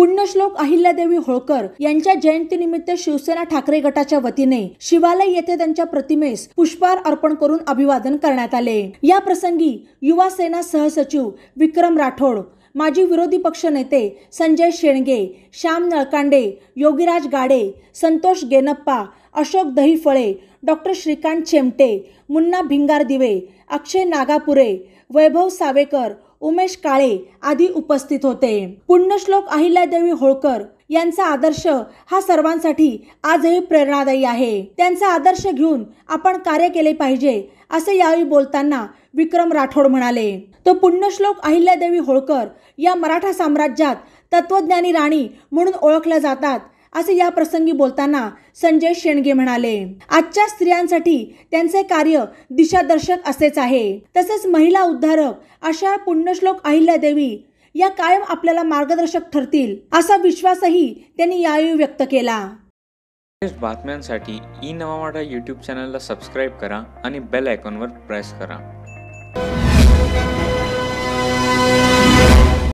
पुण्यश्लोक अहिल्यादेवी होळकर यांच्या जयंतीनिमित्त शिवसेना ठाकरे गटाच्या वतीने शिवालय येथे त्यांच्या प्रतिमेस पुष्पहार अर्पण करून अभिवादन करण्यात आले। या प्रसंगी युवा सेना सहसचिव विक्रम राठोड, माजी विरोधी पक्ष नेते संजय शेणगे, श्याम नळकांडे, योगीराज गाडे, संतोष गेनप्पा, अशोक दहीफळे, डॉक्टर श्रीकांत चेमटे, मुन्ना भिंगारदिवे, अक्षय नागापुरे, वैभव सावेकर, उमेश काळे आदी उपस्थित होते। पुण्यश्लोक अहिल्यादेवी होळकर यांचा आदर्श हा सर्वांसाठी आजही प्रेरणादायी आहे। त्यांचा आदर्श घेऊन आपण कार्य केले पाहिजे असे यावेळी बोलताना विक्रम राठोड म्हणाले। तो पुण्यश्लोक अहिल्यादेवी होळकर या मराठा साम्राज्यात तत्वज्ञानी राणी म्हणून ओळखल्या जातात असे या प्रसंगी बोलताना संजय शेणगे म्हणाले। आजच्या स्त्रियांसाठी त्यांचे कार्य दिशादर्शक असेच आहे। तसेच महिला उद्धारक अशा पुण्यश्लोक अहिल्यादेवी या कायम आपल्याला मार्गदर्शक ठरतील असा विश्वासही त्यांनी यावेळी व्यक्त केला। बातम्यांसाठी ई नवा मराठा यूट्यूब चॅनलला सबस्क्राइब करा आणि बेल आयकॉनवर प्रेस करा।